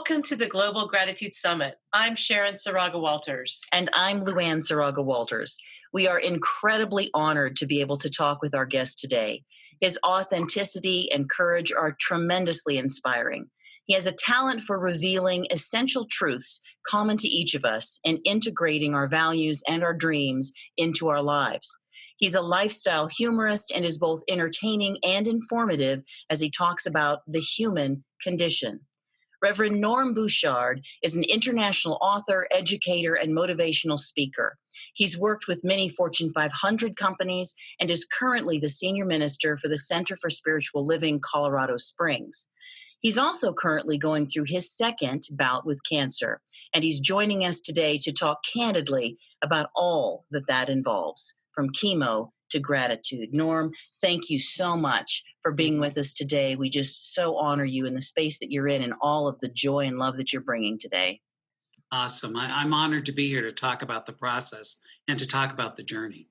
Welcome to the Global Gratitude Summit. I'm Sharon Saraga Walters. And I'm Luann Saraga Walters. We are incredibly honored to be able to talk with our guest today. His authenticity and courage are tremendously inspiring. He has a talent for revealing essential truths common to each of us and integrating our values and our dreams into our lives. He's a lifestyle humorist and is both entertaining and informative as he talks about the human condition. Rev Norm Bouchard is an international author, educator, and motivational speaker. He's worked with many Fortune 500 companies and is currently the senior minister for the Center for Spiritual Living, Colorado Springs. He's also currently going through his second bout with cancer, and he's joining us today to talk candidly about all that involves, from chemo to gratitude. Norm, thank you so much for being with us today. We just so honor you in the space that you're in and all of the joy and love that you're bringing today. Awesome. I'm honored to be here to talk about the process and to talk about the journey.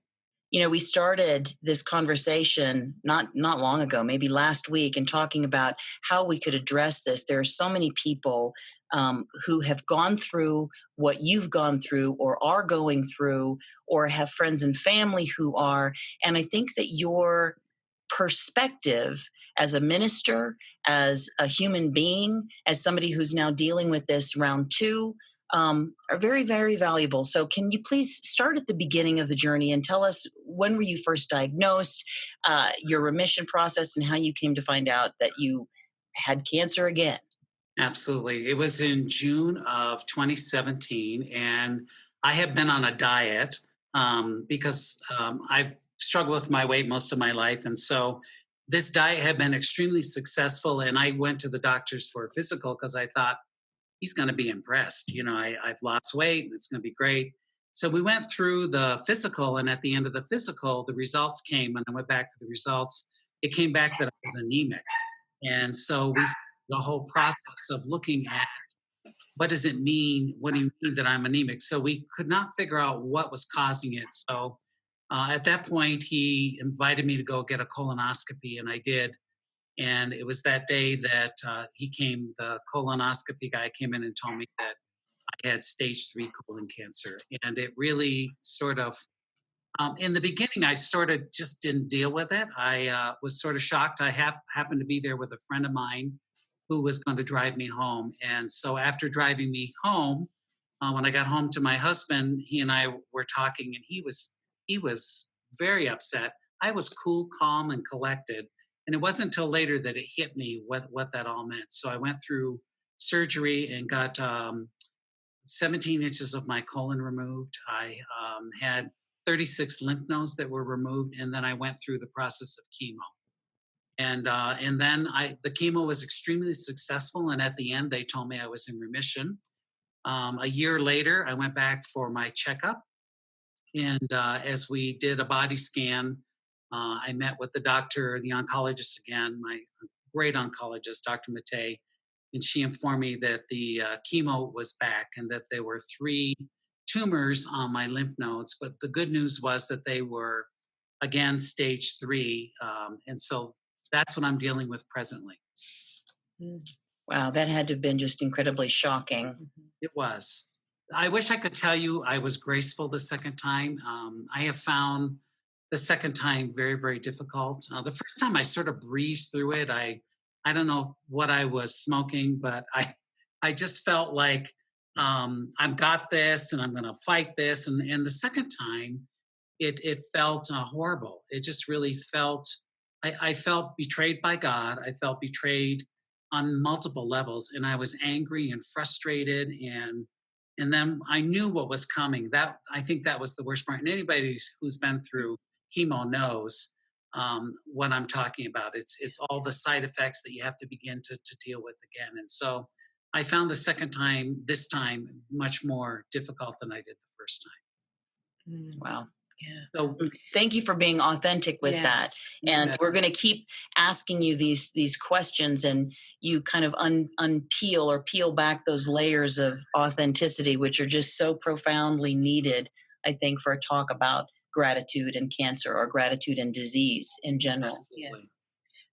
You know, we started this conversation not long ago, maybe last week, and talking about how we could address this. There are so many people who have gone through what you've gone through or are going through or have friends and family who are. And I think that your perspective as a minister, as a human being, as somebody who's now dealing with this round two, are very, very valuable. So can you please start at the beginning of the journey and tell us when were you first diagnosed, your remission process, and how you came to find out that you had cancer again? Absolutely. It was in June of 2017, and I have been on a diet because I've struggled with my weight most of my life. And so this diet had been extremely successful, and I went to the doctors for a physical because I thought, he's going to be impressed. You know, I've lost weight. It's going to be great. So we went through the physical, and at the end of the physical, the results came, and I went back to the results. It came back that I was anemic. And so we started the whole process of looking at what does it mean? What do you mean that I'm anemic? So we could not figure out what was causing it. So at that point, he invited me to go get a colonoscopy, and I did. And it was that day that the colonoscopy guy came in and told me that I had stage 3 colon cancer. And it really sort of, in the beginning, I sort of just didn't deal with it. I was sort of shocked. I happened to be there with a friend of mine who was going to drive me home. And so after driving me home, when I got home to my husband, he and I were talking, and he was very upset. I was cool, calm, and collected. And it wasn't until later that it hit me what that all meant. So I went through surgery and got 17 inches of my colon removed. I had 36 lymph nodes that were removed, and then I went through the process of chemo. And then the chemo was extremely successful, and at the end, they told me I was in remission. A year later, I went back for my checkup, and as we did a body scan, I met with the doctor, the oncologist again, my great oncologist, Dr. Matei, and she informed me that the chemo was back and that there were 3 tumors on my lymph nodes. But the good news was that they were, again, stage 3. And so that's what I'm dealing with presently. Wow, that had to have been just incredibly shocking. It was. I wish I could tell you I was graceful the second time. I have found the second time very, very difficult. The first time I sort of breezed through it. I don't know what I was smoking, but I just felt like I've got this and I'm going to fight this. And the second time, it felt horrible. It just really felt, I felt betrayed by God. I felt betrayed on multiple levels, and I was angry and frustrated, and then I knew what was coming. I think that was the worst part. And anybody who's been through chemo knows what I'm talking about. It's all the side effects that you have to begin to deal with again. And so I found this time, much more difficult than I did the first time. Wow. Yeah. So thank you for being authentic with that. And we're going to keep asking you these questions, and you kind of unpeel or peel back those layers of authenticity, which are just so profoundly needed, I think, for a talk about gratitude and cancer, or gratitude and disease in general. Absolutely. Yes.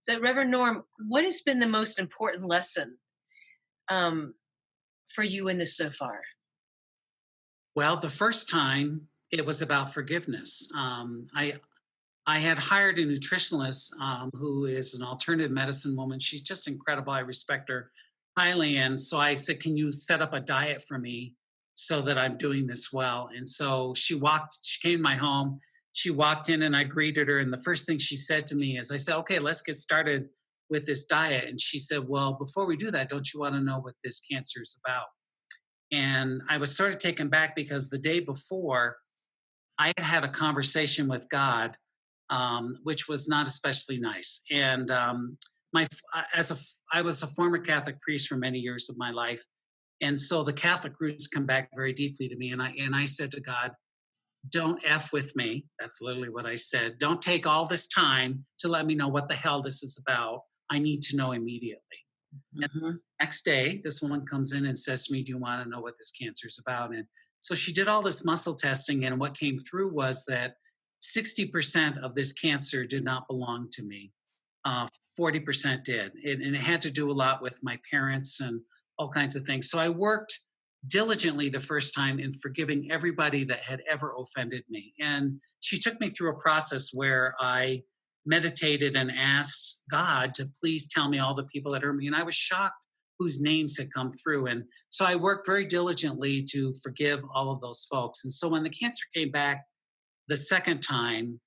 So, Reverend Norm, what has been the most important lesson for you in this so far? Well, the first time it was about forgiveness. I had hired a nutritionist who is an alternative medicine woman. She's just incredible. I respect her highly. And so I said, "Can you set up a diet for me so that I'm doing this well?" And so she came to my home. She walked in and I greeted her. And the first thing she said to me is, I said, "Okay, let's get started with this diet." And she said, "Well, before we do that, don't you want to know what this cancer is about?" And I was sort of taken back because the day before, I had had a conversation with God, which was not especially nice. And I was a former Catholic priest for many years of my life, and so the Catholic roots come back very deeply to me. And I said to God, "Don't f with me." That's literally what I said. "Don't take all this time to let me know what the hell this is about. I need to know immediately." And Mhm. next day, this woman comes in and says to me, "Do you want to know what this cancer is about?" And so she did all this muscle testing, and what came through was that 60% of this cancer did not belong to me. 40% did. And it had to do a lot with my parents and all kinds of things. So I worked diligently the first time in forgiving everybody that had ever offended me. And she took me through a process where I meditated and asked God to please tell me all the people that hurt me. And I was shocked whose names had come through. And so I worked very diligently to forgive all of those folks. And so when the cancer came back the second time,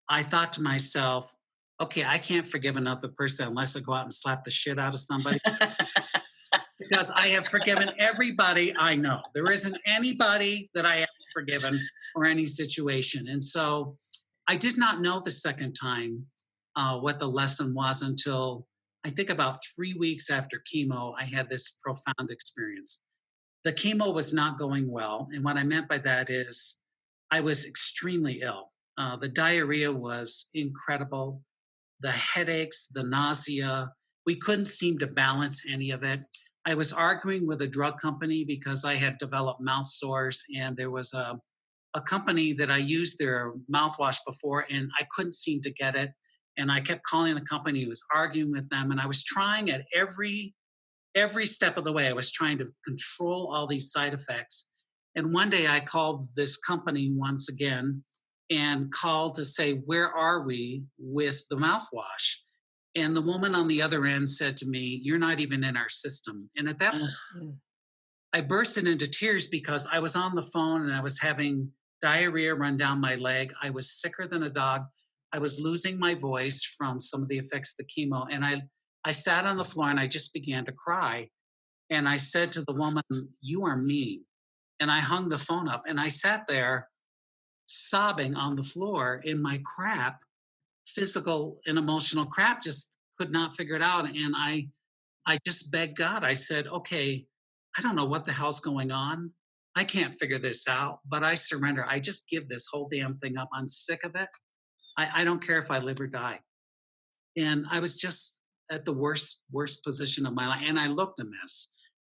I thought to myself, okay, I can't forgive another person unless I go out and slap the shit out of somebody because I have forgiven everybody I know. There isn't anybody that I haven't forgiven or any situation. And so I did not know the second time what the lesson was until I think about 3 weeks after chemo, I had this profound experience. The chemo was not going well. And what I meant by that is I was extremely ill. The diarrhea was incredible, the headaches, the nausea. We couldn't seem to balance any of it. I was arguing with a drug company because I had developed mouth sores, and there was a company that I used their mouthwash before, and I couldn't seem to get it. And I kept calling the company, was arguing with them, and I was trying at every step of the way. I was trying to control all these side effects. And one day I called this company once again and called to say, "Where are we with the mouthwash?" And the woman on the other end said to me, "You're not even in our system." And at that point, Ugh. I bursted into tears because I was on the phone and I was having diarrhea run down my leg. I was sicker than a dog. I was losing my voice from some of the effects of the chemo. And I sat on the floor and I just began to cry. And I said to the woman, "You are mean." And I hung the phone up and I sat there sobbing on the floor in my crap, physical and emotional crap, just could not figure it out. And I just begged God. I said, "Okay, I don't know what the hell's going on. I can't figure this out, but I surrender. I just give this whole damn thing up. I'm sick of it. I don't care if I live or die." And I was just at the worst position of my life. And I looked a mess.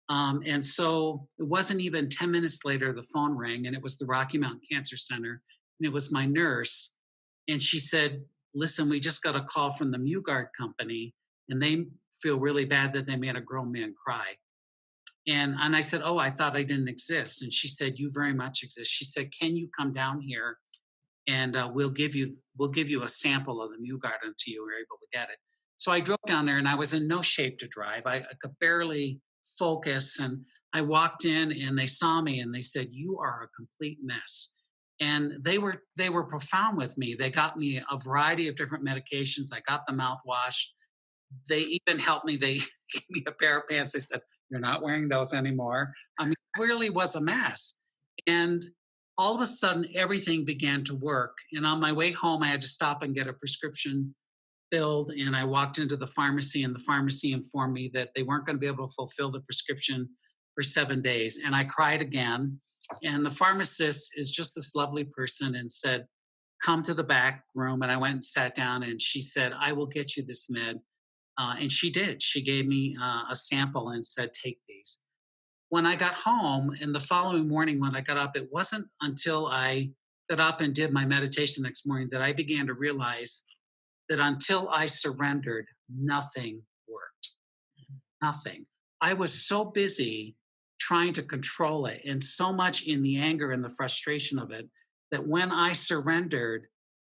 And so it wasn't even 10 minutes later, the phone rang, and it was the Rocky Mountain Cancer Center. And it was my nurse. And she said, "Listen, we just got a call from the Mugard company, and they feel really bad that they made a grown man cry." And I said, "Oh, I thought I didn't exist." And she said, "You very much exist." She said, "Can you come down here and we'll give you a sample of the Mugard until you were able to get it." So I drove down there and I was in no shape to drive. I could barely focus. And I walked in and they saw me and they said, "You are a complete mess." And they were profound with me. They got me a variety of different medications. I got the mouthwash. They even helped me. They gave me a pair of pants. They said, "You're not wearing those anymore." I mean, it really was a mess. And all of a sudden, everything began to work. And on my way home, I had to stop and get a prescription filled. And I walked into the pharmacy, and the pharmacy informed me that they weren't going to be able to fulfill the prescription for 7 days. And I cried again. And the pharmacist is just this lovely person and said, "Come to the back room." And I went and sat down, and she said, "I will get you this med." And she did. She gave me a sample and said, "Take these." When I got home and the following morning when I got up, it wasn't until I got up and did my meditation next morning that I began to realize that until I surrendered, nothing worked. Nothing. I was so busy trying to control it, and so much in the anger and the frustration of it, that when I surrendered,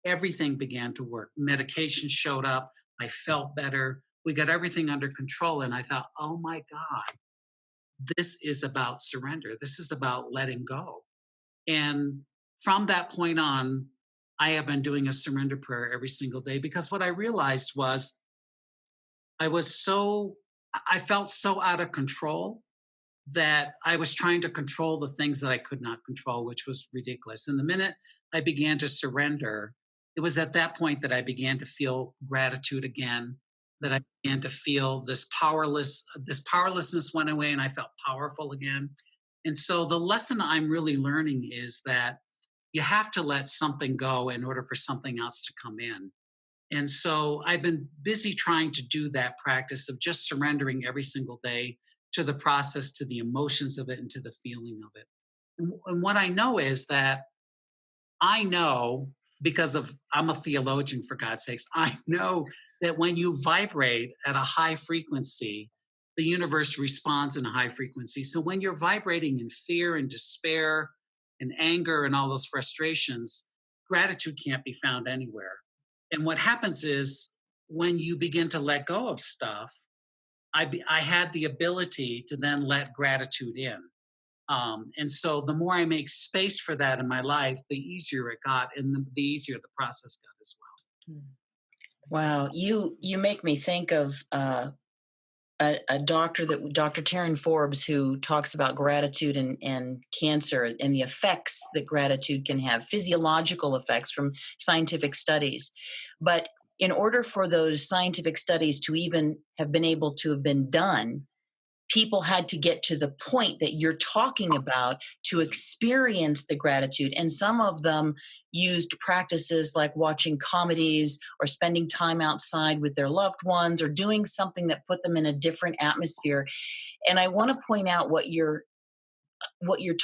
everything began to work. Medication showed up. I felt better. We got everything under control. And I thought, oh my God, this is about surrender. This is about letting go. And from that point on, I have been doing a surrender prayer every single day, because what I realized was I felt so out of control that I was trying to control the things that I could not control, which was ridiculous. And the minute I began to surrender, it was at that point that I began to feel gratitude again, that I began to feel this powerlessness went away, and I felt powerful again. And so the lesson I'm really learning is that you have to let something go in order for something else to come in. And so I've been busy trying to do that practice of just surrendering every single day to the process, to the emotions of it, and to the feeling of it. And what I know is that I know, because of I'm a theologian, for God's sakes, I know that when you vibrate at a high frequency, the universe responds in a high frequency. So when you're vibrating in fear and despair and anger and all those frustrations, gratitude can't be found anywhere. And what happens is, when you begin to let go of stuff, I had the ability to then let gratitude in. And so the more I make space for that in my life, the easier it got, and the easier the process got as well. Wow, you make me think of a doctor, Dr. Taryn Forbes, who talks about gratitude and cancer and the effects that gratitude can have, physiological effects from scientific studies. But in order for those scientific studies to even have been able to have been done, people had to get to the point that you're talking about to experience the gratitude. And some of them used practices like watching comedies or spending time outside with their loved ones or doing something that put them in a different atmosphere. And I want to point out what you're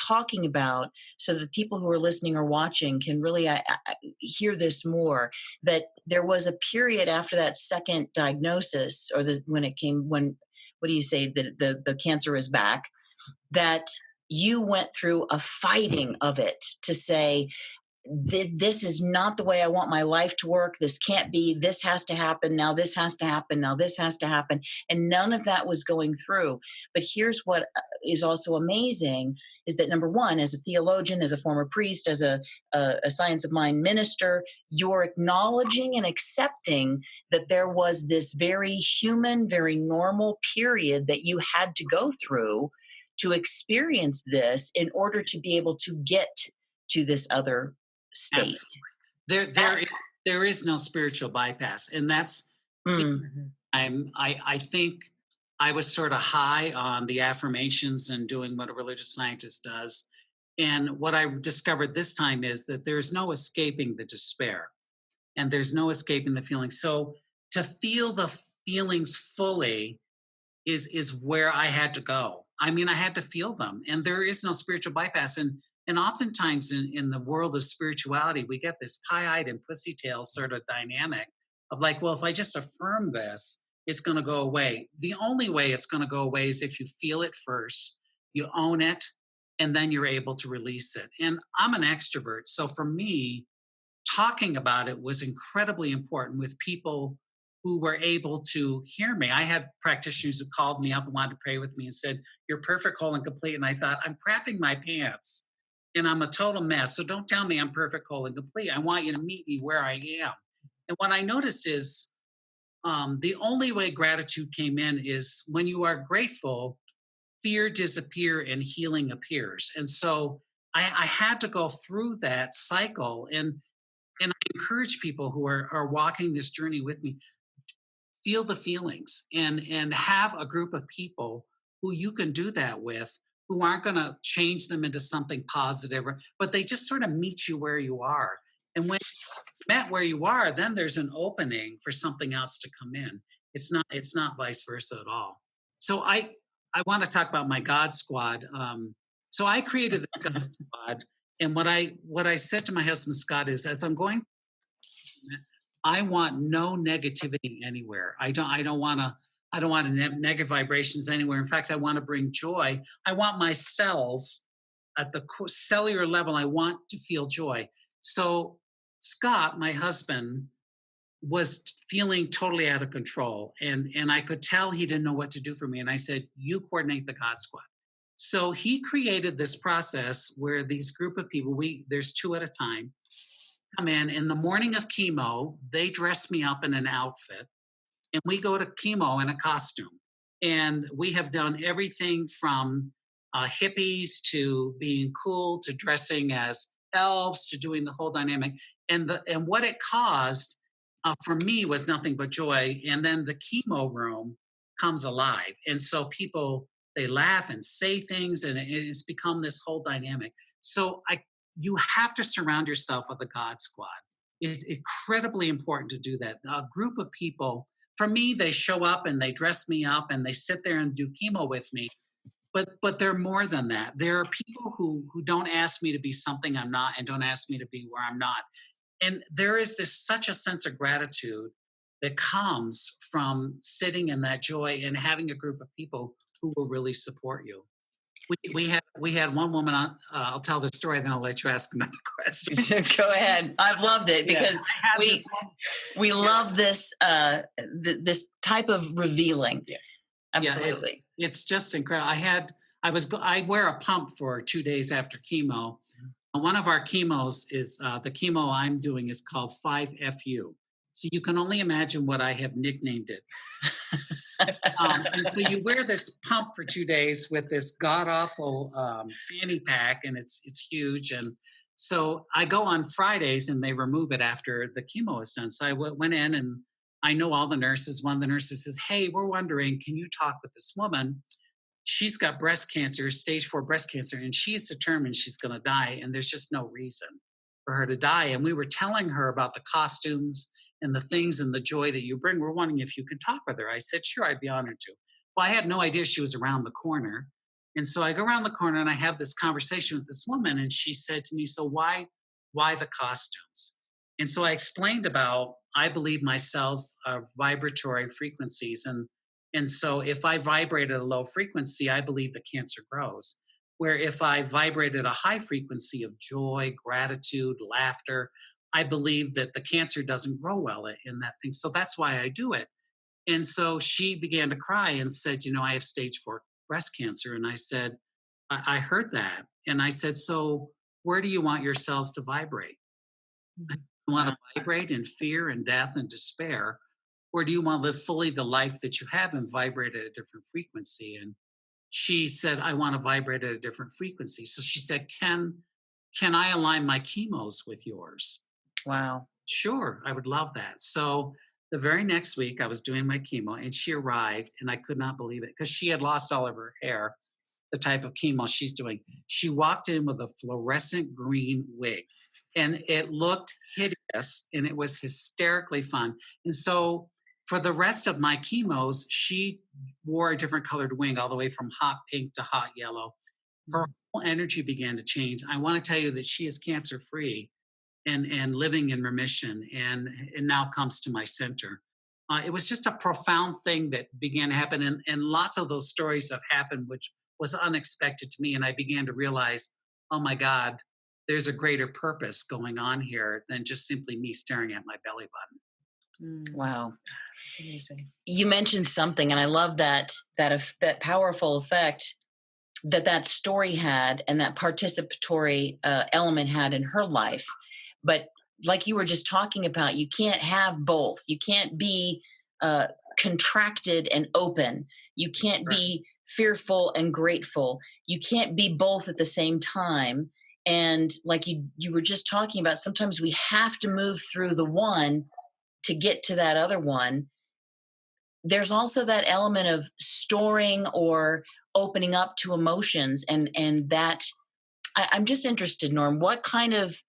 talking about, so that people who are listening or watching can really hear this more, that there was a period after that second diagnosis, or when what do you say, the cancer is back, that you went through a fighting of it to say, this is not the way I want my life to work. This can't be. This has to happen. Now this has to happen. Now this has to happen. And none of that was going through. But here's what is also amazing is that, number one, as a theologian, as a former priest, as a science of mind minister, you're acknowledging and accepting that there was this very human, very normal period that you had to go through to experience this in order to be able to get to this other state. There is no spiritual bypass, and that's I think I was sort of high on the affirmations and doing what a religious scientist does, and what I discovered this time is that there's no escaping the despair, and there's no escaping the feelings. So to feel the feelings fully is where I had to go. I mean, I had to feel them, and there is no spiritual bypass. And oftentimes in the world of spirituality, we get this pie-eyed and pussy-tail sort of dynamic of like, well, if I just affirm this, it's going to go away. The only way it's going to go away is if you feel it first, you own it, and then you're able to release it. And I'm an extrovert. So for me, talking about it was incredibly important with people who were able to hear me. I had practitioners who called me up and wanted to pray with me and said, "You're perfect, whole, and complete." And I thought, I'm crapping my pants. And I'm a total mess. So don't tell me I'm perfect, whole, and complete. I want you to meet me where I am. And what I noticed is the only way gratitude came in is when you are grateful, fear disappears and healing appears. And so I had to go through that cycle. And I encourage people who are walking this journey with me, feel the feelings and have a group of people who you can do that with, who aren't going to change them into something positive, but they just sort of meet you where you are. And when you met where you are, then there's an opening for something else to come in. It's not vice versa at all. So I want to talk about my God Squad. So I created this God Squad, and what I said to my husband Scott is, as I'm going, I want no negativity anywhere. I don't want to I don't want negative vibrations anywhere. In fact, I want to bring joy. I want my cells at the cellular level. I want to feel joy. So Scott, my husband, was feeling totally out of control, and I could tell he didn't know what to do for me. And I said, "You coordinate the God Squad." So he created this process where these group of people, there's 2 at a time, come in the morning of chemo. They dress me up in an outfit, and we go to chemo in a costume. And we have done everything from hippies to being cool to dressing as elves to doing the whole dynamic. And what it caused for me was nothing but joy. And then the chemo room comes alive, and so people, they laugh and say things, and it's become this whole dynamic. So you have to surround yourself with a God Squad. It's incredibly important to do that. A group of people, for me, they show up and they dress me up and they sit there and do chemo with me. But they're more than that. There are people who don't ask me to be something I'm not, and don't ask me to be where I'm not. And there is such a sense of gratitude that comes from sitting in that joy and having a group of people who will really support you. We had one woman on. I'll tell the story, then I'll let you ask another question. Go ahead. I've loved it because we love this this type of revealing. Yes, absolutely. Yeah, it's just incredible. I wear a pump for 2 days after chemo. One of our chemos is the chemo I'm doing is called 5FU. So you can only imagine what I have nicknamed it. And so you wear this pump for 2 days with this god awful fanny pack, and it's huge. And so I go on Fridays, and they remove it after the chemo is done. So I went in, and I know all the nurses. One of the nurses says, "Hey, we're wondering, can you talk with this woman? She's got breast cancer, stage 4 breast cancer, and she's determined she's going to die, and there's just no reason for her to die." And we were telling her about the costumes and the things and the joy that you bring. We're wondering if you can talk with her. I said, "Sure, I'd be honored to." Well, I had no idea she was around the corner. And so I go around the corner and I have this conversation with this woman, and she said to me, "So why the costumes?" And so I explained about, I believe my cells are vibratory frequencies. And so if I vibrate at a low frequency, I believe the cancer grows. Where if I vibrate at a high frequency of joy, gratitude, laughter, I believe that the cancer doesn't grow well in that thing. So that's why I do it. And so she began to cry and said, "I have stage 4 breast cancer." And I said, I heard that. And I said, "So where do you want your cells to vibrate? Do you want to vibrate in fear and death and despair? Or do you want to live fully the life that you have and vibrate at a different frequency?" And she said, "I want to vibrate at a different frequency." So she said, can I align my chemos with yours?" Wow. Sure, I would love that. So the very next week I was doing my chemo, and she arrived, and I could not believe it because she had lost all of her hair, the type of chemo she's doing. She walked in with a fluorescent green wig, and it looked hideous, and it was hysterically fun. And so for the rest of my chemos, she wore a different colored wig, all the way from hot pink to hot yellow. Her whole energy began to change. I want to tell you that she is cancer free and living in remission, and now comes to my center. It was just a profound thing that began to happen, and lots of those stories have happened, which was unexpected to me. And I began to realize, oh my God, there's a greater purpose going on here than just simply me staring at my belly button. Wow. That's amazing. You mentioned something, and I love that powerful effect that story had, and that participatory element had in her life. But like you were just talking about, you can't have both. You can't be contracted and open. You can't be fearful and grateful. You can't be both at the same time. And like you were just talking about, sometimes we have to move through the one to get to that other one. There's also that element of storing or opening up to emotions, and that I'm just interested, Norm, what kind of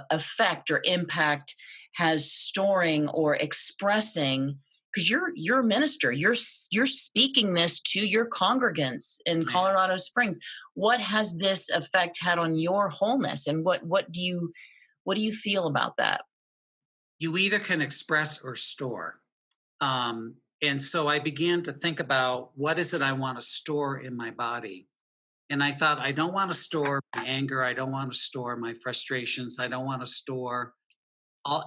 effect or impact has storing or expressing? Because you're a minister, you're speaking this to your congregants in Colorado Springs. What has this effect had on your wholeness, and what do you feel about that? You either can express or store. And so I began to think about what is it I want to store in my body. And I thought, I don't want to store my anger. I don't want to store my frustrations. I don't want to store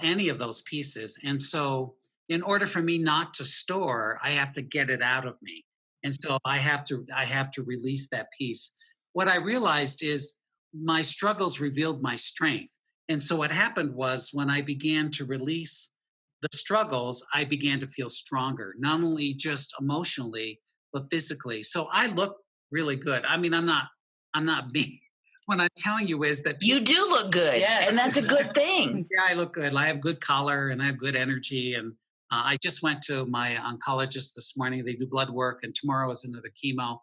any of those pieces. And so in order for me not to store, I have to get it out of me. And so I have to release that piece. What I realized is my struggles revealed my strength. And so what happened was when I began to release the struggles, I began to feel stronger, not only just emotionally, but physically. So I look really good. I mean, I'm not being, what I'm telling you is that You do look good, Yes. and that's a good thing. yeah, I look good. I have good color and I have good energy. And I just went to my oncologist this morning. They do blood work, and tomorrow is another chemo.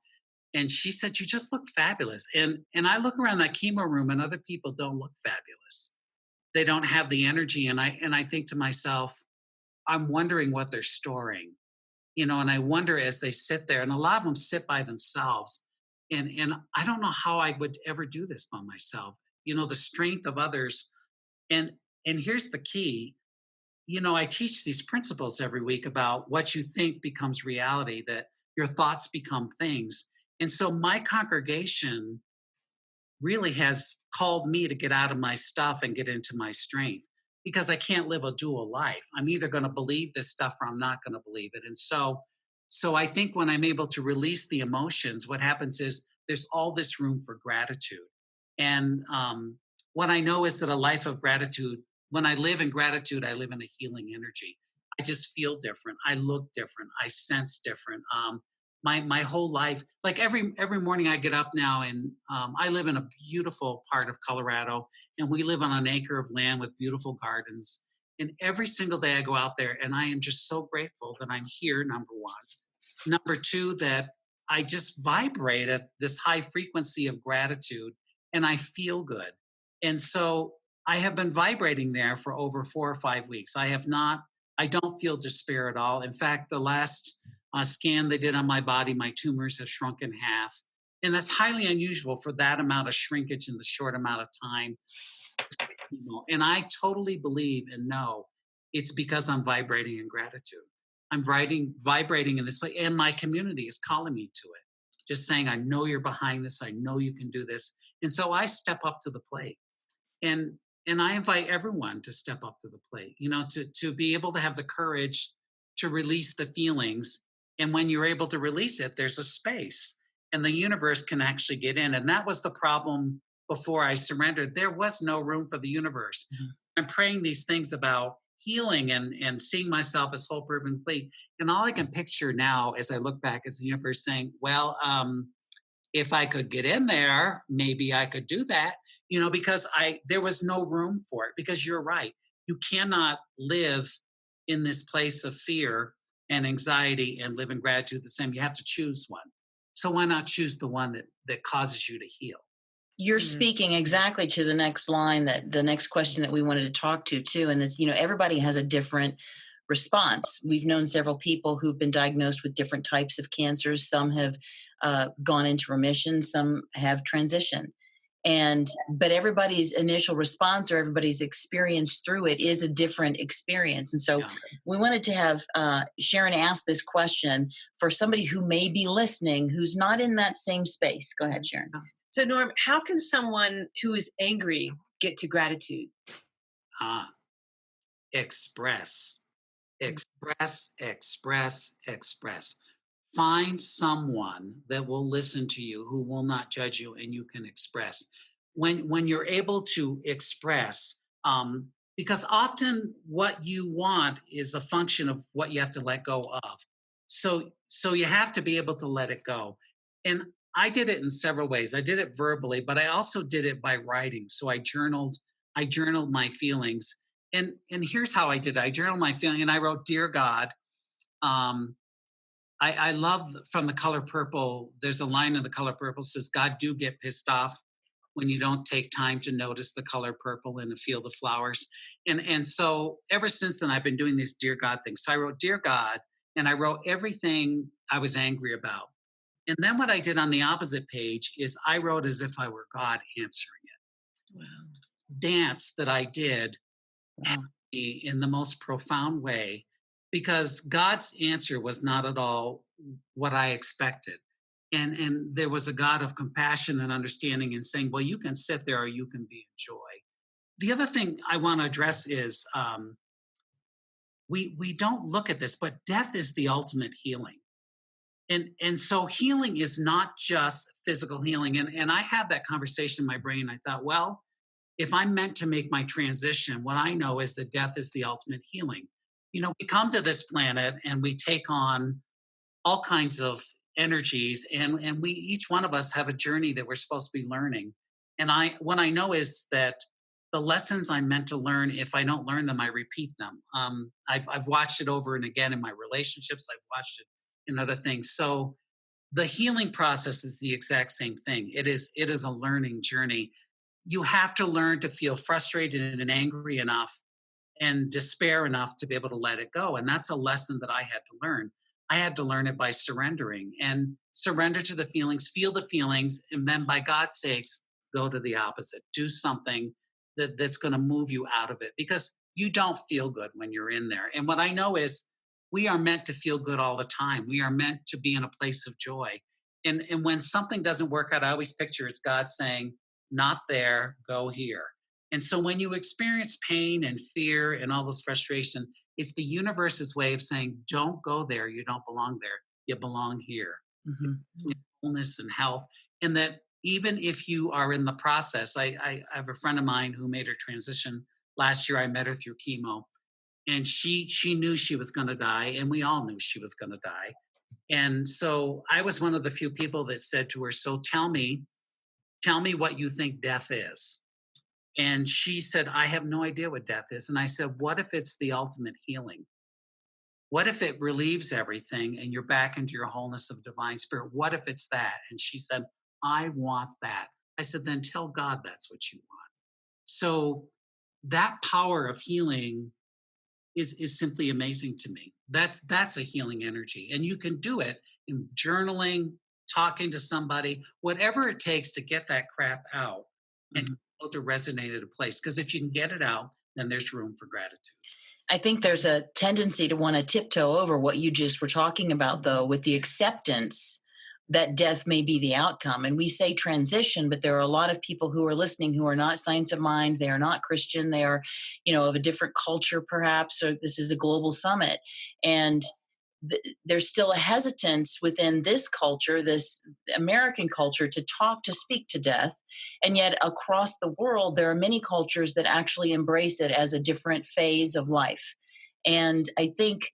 And she said, "You just look fabulous." And I look around that chemo room, and other people don't look fabulous. They don't have the energy. And I think to myself, I'm wondering what they're storing, and I wonder as they sit there, and a lot of them sit by themselves. And I don't know how I would ever do this by myself. The strength of others. And here's the key. I teach these principles every week about what you think becomes reality, that your thoughts become things. And so my congregation really has called me to get out of my stuff and get into my strength, because I can't live a dual life. I'm either going to believe this stuff or I'm not going to believe it. And so I think when I'm able to release the emotions, what happens is there's all this room for gratitude. And what I know is that a life of gratitude, when I live in gratitude, I live in a healing energy. I just feel different. I look different. I sense different. My whole life, like every morning I get up now, and I live in a beautiful part of Colorado, and we live on an acre of land with beautiful gardens. And every single day I go out there, and I am just so grateful that I'm here. Number one. Number two, that I just vibrate at this high frequency of gratitude, and I feel good. And so I have been vibrating there for over 4 or 5 weeks. I don't feel despair at all. In fact, the last scan they did on my body, my tumors have shrunk in half. And that's highly unusual for that amount of shrinkage in the short amount of time. And I totally believe and know it's because I'm vibrating in gratitude. I'm vibrating in this way, and my community is calling me to it, just saying, "I know you're behind this. I know you can do this." And so I step up to the plate, and I invite everyone to step up to the plate. To be able to have the courage to release the feelings, and when you're able to release it, there's a space, and the universe can actually get in. And that was the problem before I surrendered. There was no room for the universe. Mm-hmm. I'm praying these things about healing and seeing myself as whole, proven, complete. And all I can picture now as I look back is the universe saying, well, if I could get in there, maybe I could do that, because there was no room for it. Because you're right. You cannot live in this place of fear and anxiety and live in gratitude the same. You have to choose one. So why not choose the one that causes you to heal? You're speaking exactly to the next line, that the next question that we wanted to talk to too. And it's, everybody has a different response. We've known several people who've been diagnosed with different types of cancers. Some have gone into remission, some have transitioned. But everybody's initial response or everybody's experience through it is a different experience. And so we wanted to have Sharon ask this question for somebody who may be listening, who's not in that same space. Go ahead, Sharon. So, Norm, how can someone who is angry get to gratitude? Express. Find someone that will listen to you, who will not judge you, and you can express. When you're able to express, because often what you want is a function of what you have to let go of. So you have to be able to let it go. And I did it in several ways. I did it verbally, but I also did it by writing. So I journaled my feelings. And here's how I did it. I journaled my feeling, and I wrote, "Dear God," I love from The Color Purple. There's a line in The Color Purple says, "God do get pissed off when you don't take time to notice the color purple and to feel the flowers." And so ever since then, I've been doing these Dear God things. So I wrote, "Dear God," and I wrote everything I was angry about. And then what I did on the opposite page is I wrote as if I were God answering it. Wow. Dance that I did in the most profound way. because God's answer was not at all what I expected. And there was a God of compassion and understanding and saying, well, you can sit there or you can be in joy. The other thing I want to address is we don't look at this, but death is the ultimate healing. And so healing is not just physical healing. And I had that conversation in my brain. I thought, well, if I'm meant to make my transition, what I know is that death is the ultimate healing. We come to this planet and we take on all kinds of energies, and we each one of us have a journey that we're supposed to be learning. And what I know is that the lessons I'm meant to learn, if I don't learn them, I repeat them. I've watched it over and again in my relationships. I've watched it in other things. So the healing process is the exact same thing. It is a learning journey. You have to learn to feel frustrated and angry enough and despair enough to be able to let it go. And that's a lesson that I had to learn. I had to learn it by surrendering and surrender to the feelings, feel the feelings, and then by God's sakes, go to the opposite. Do something that's going to move you out of it, because you don't feel good when you're in there. And what I know is we are meant to feel good all the time. We are meant to be in a place of joy. And when something doesn't work out, I always picture it's God saying, not there, go here. And so when you experience pain and fear and all those frustration, it's the universe's way of saying, don't go there. You don't belong there. You belong here. Mm-hmm. Wholeness and health. And that even if you are in the process, I have a friend of mine who made her transition last year. I met her through chemo, and she knew she was going to die, and we all knew she was going to die. And so I was one of the few people that said to her, so tell me what you think death is. And she said, I have no idea what death is. And I said, what if it's the ultimate healing? What if it relieves everything and you're back into your wholeness of divine spirit? What if it's that? And she said, I want that. I said, then tell God that's what you want. So that power of healing is simply amazing to me. That's a healing energy. And you can do it in journaling, talking to somebody, whatever it takes to get that crap out and to resonate at a place. Because if you can get it out, then there's room for gratitude. I think there's a tendency to want to tiptoe over what you just were talking about, though, with the acceptance that death may be the outcome. And we say transition, but there are a lot of people who are listening who are not science of mind. They are not Christian. They are, of a different culture, perhaps. So this is a global summit. And there's still a hesitance within this culture, this American culture, to speak to death. And yet across the world, there are many cultures that actually embrace it as a different phase of life. And I think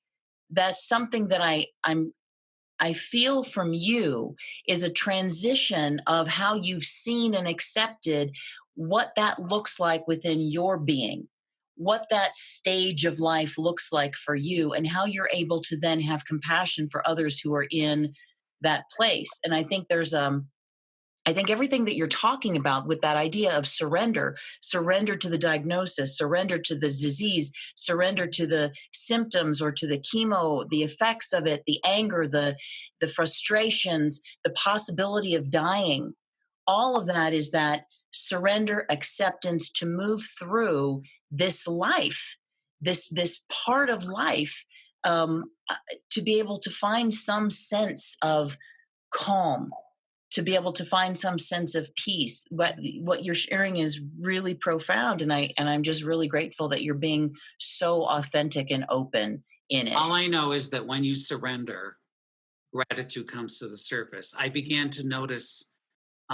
that's something that I feel from you is a transition of how you've seen and accepted what that looks like within your being, what that stage of life looks like for you, and how you're able to then have compassion for others who are in that place. And I think I think everything that you're talking about with that idea of surrender to the diagnosis, surrender to the disease, surrender to the symptoms or to the chemo, the effects of it, the anger, the frustrations, the possibility of dying, all of that is that surrender, acceptance to move through this life, this part of life, to be able to find some sense of calm, to be able to find some sense of peace. What you're sharing is really profound, and I'm just really grateful that you're being so authentic and open in it. All I know is that when you surrender, gratitude comes to the surface. I began to notice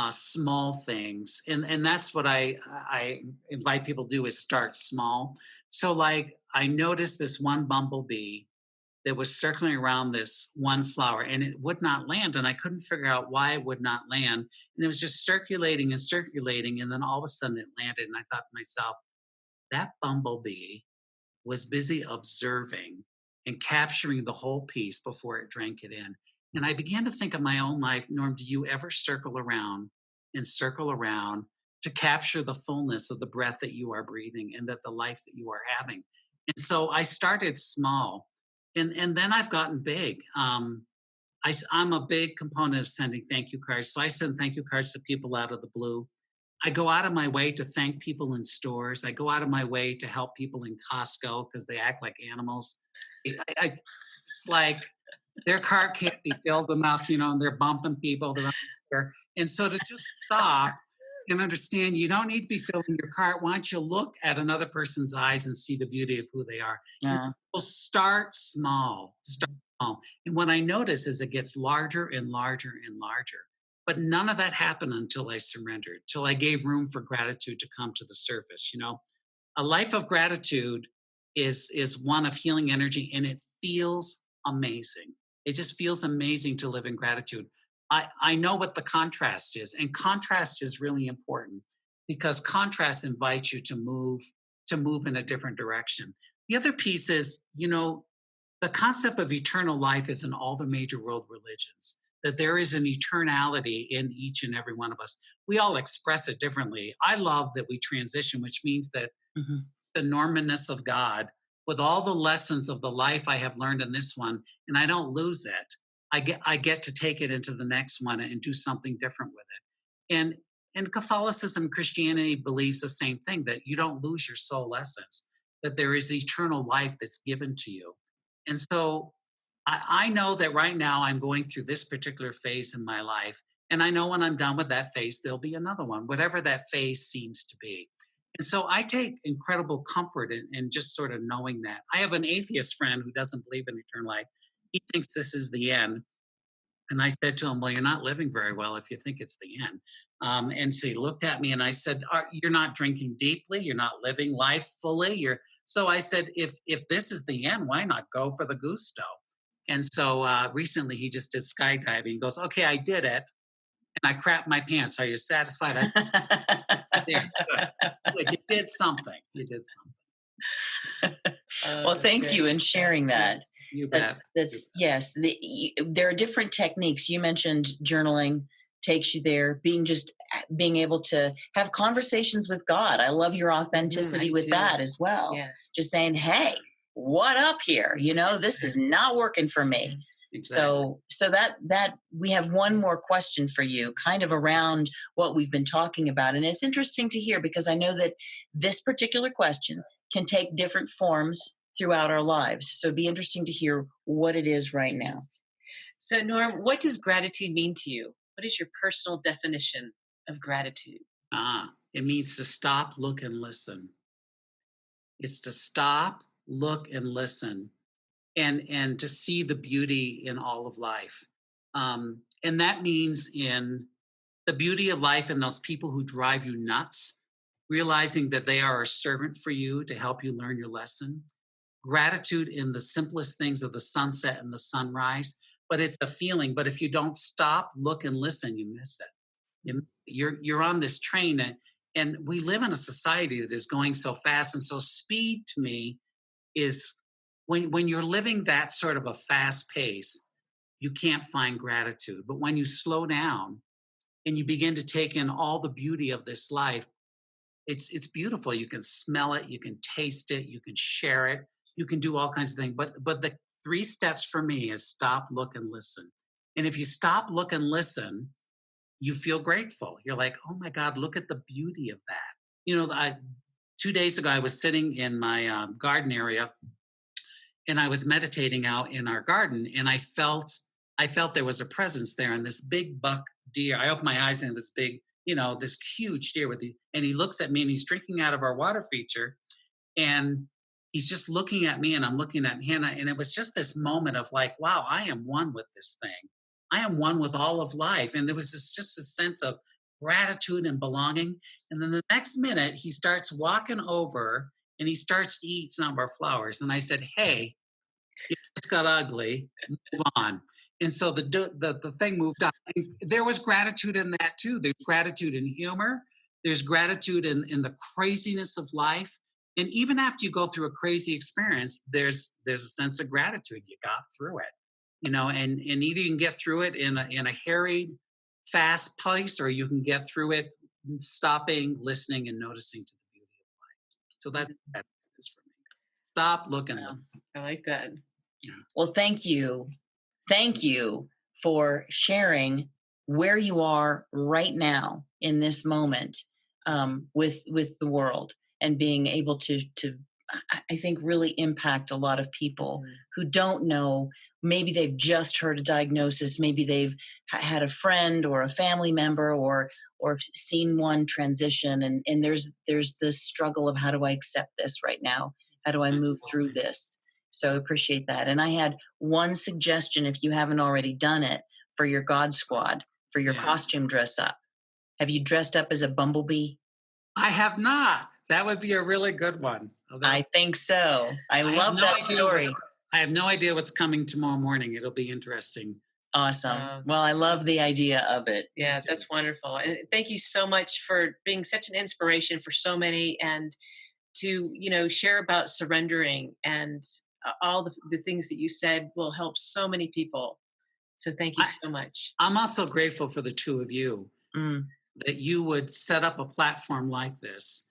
small things, and that's what I invite people to do, is start small. So, like, I noticed this one bumblebee that was circling around this one flower, and it would not land, and I couldn't figure out why it would not land. And it was just circulating and circulating, and then all of a sudden it landed. And I thought to myself, that bumblebee was busy observing and capturing the whole piece before it drank it in. And I began to think of my own life. Norm, do you ever circle around and circle around to capture the fullness of the breath that you are breathing and that the life that you are having? And so I started small, and then I've gotten big. I'm a big component of sending thank you cards. So I send thank you cards to people out of the blue. I go out of my way to thank people in stores. I go out of my way to help people in Costco because they act like animals. It's like their car can't be filled enough, and they're bumping people. They're there. And so to just stop and understand you don't need to be filling your car. Why don't you look at another person's eyes and see the beauty of who they are? Yeah. So start small. Start small. And what I notice is it gets larger and larger and larger. But none of that happened until I surrendered, till I gave room for gratitude to come to the surface. A life of gratitude is one of healing energy, and it feels amazing. It just feels amazing to live in gratitude. I know what the contrast is, and contrast is really important because contrast invites you to move in a different direction. The other piece is, the concept of eternal life is in all the major world religions, that there is an eternality in each and every one of us. We all express it differently. I love that we transition, which means that the normanness of God, with all the lessons of the life I have learned in this one, and I don't lose it. I get to take it into the next one and do something different with it. And Catholicism, Christianity believes the same thing, that you don't lose your soul essence, that there is eternal life that's given to you. And so I know that right now I'm going through this particular phase in my life. And I know when I'm done with that phase, there'll be another one, whatever that phase seems to be. And so I take incredible comfort in just sort of knowing that. I have an atheist friend who doesn't believe in eternal life. He thinks this is the end. And I said to him, well, you're not living very well if you think it's the end. And so he looked at me and I said, you're not drinking deeply. You're not living life fully. So I said, if this is the end, why not go for the gusto? And so recently he just did skydiving. He goes, okay, I did it. And I crapped my pants. Are you satisfied? There, good. You did something. You did something. Well, thank you in sharing that. You bet. That's yes. There are different techniques. You mentioned journaling takes you there. Being able to have conversations with God. I love your authenticity with that as well. Yes. Just saying, hey, what up here? This is not working for me. Exactly. So that we have one more question for you, kind of around what we've been talking about. And it's interesting to hear because I know that this particular question can take different forms throughout our lives. So it'd be interesting to hear what it is right now. So, Norm, what does gratitude mean to you? What is your personal definition of gratitude? It means to stop, look, and listen. It's to stop, look, and listen. And to see the beauty in all of life. And that means in the beauty of life in those people who drive you nuts, realizing that they are a servant for you to help you learn your lesson. Gratitude in the simplest things of the sunset and the sunrise, but it's a feeling. But if you don't stop, look, and listen, you miss it. You're on this train, and we live in a society that is going so fast. And so speed to me is when you're living that sort of a fast pace, you can't find gratitude. But when you slow down and you begin to take in all the beauty of this life, it's beautiful. You can smell it, you can taste it, you can share it, you can do all kinds of things. But the 3 steps for me is stop, look, and listen. And if you stop, look, and listen, you feel grateful. You're like, oh my God, look at the beauty of that. 2 days ago, I was sitting in my garden area and I was meditating out in our garden, and I felt there was a presence there, and this big buck deer. I opened my eyes, and it was big, this huge deer and he looks at me, and he's drinking out of our water feature, and he's just looking at me, and I'm looking at him, and it was just this moment of like, wow, I am one with this thing. I am one with all of life, and there was just a sense of gratitude and belonging. And then the next minute, he starts walking over and he starts to eat some of our flowers. And I said, hey, it just got ugly, move on. And so the thing moved on. And there was gratitude in that too. There's gratitude in humor. There's gratitude in the craziness of life. And even after you go through a crazy experience, there's a sense of gratitude. You got through it, and either you can get through it in a harried, fast pace, or you can get through it stopping, listening, and noticing to the beauty of life. So that is for me. Stop, look, and look. I like that. Yeah. Well, thank you. Thank you for sharing where you are right now in this moment. with the world, and being able to I think really impact a lot of people who don't know. Maybe they've just heard a diagnosis. Maybe they've had a friend or a family member or seen one transition, and there's this struggle of, how do I accept this right now? How do I move through this? So I appreciate that. And I had one suggestion, if you haven't already done it, for your God Squad, for your costume dress up. Have you dressed up as a bumblebee? I have not. That would be a really good one. I think so. I love that story. I have no idea what's coming tomorrow morning. It'll be interesting. Awesome. Well, I love the idea of it. Yeah, that's wonderful. And thank you so much for being such an inspiration for so many, and to, share about surrendering, and all the things that you said will help so many people. So thank you so much. I'm also grateful for the two of you, that you would set up a platform like this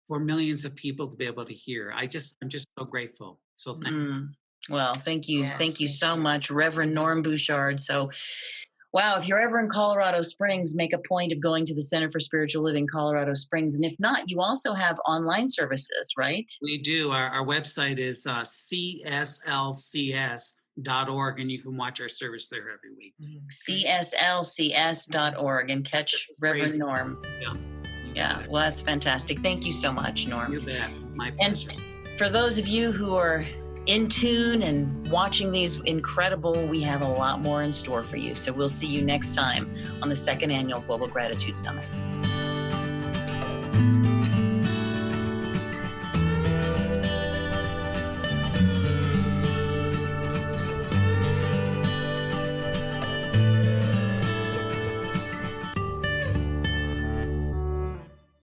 for millions of people to be able to hear. I'm just so grateful. So thank you. Well, thank you. Thank you so much, Reverend Norm Bouchard. So, wow, if you're ever in Colorado Springs, make a point of going to the Center for Spiritual Living, Colorado Springs. And if not, you also have online services, right? We do. Our website is cslcs.org, and you can watch our service there every week. cslcs.org, and catch Reverend Norm. Yeah, well, that's fantastic. Thank you so much, Norm. You bet. My pleasure. And for those of you who are in tune and watching these incredible, we have a lot more in store for you. So we'll see you next time on the second annual Global Gratitude Summit.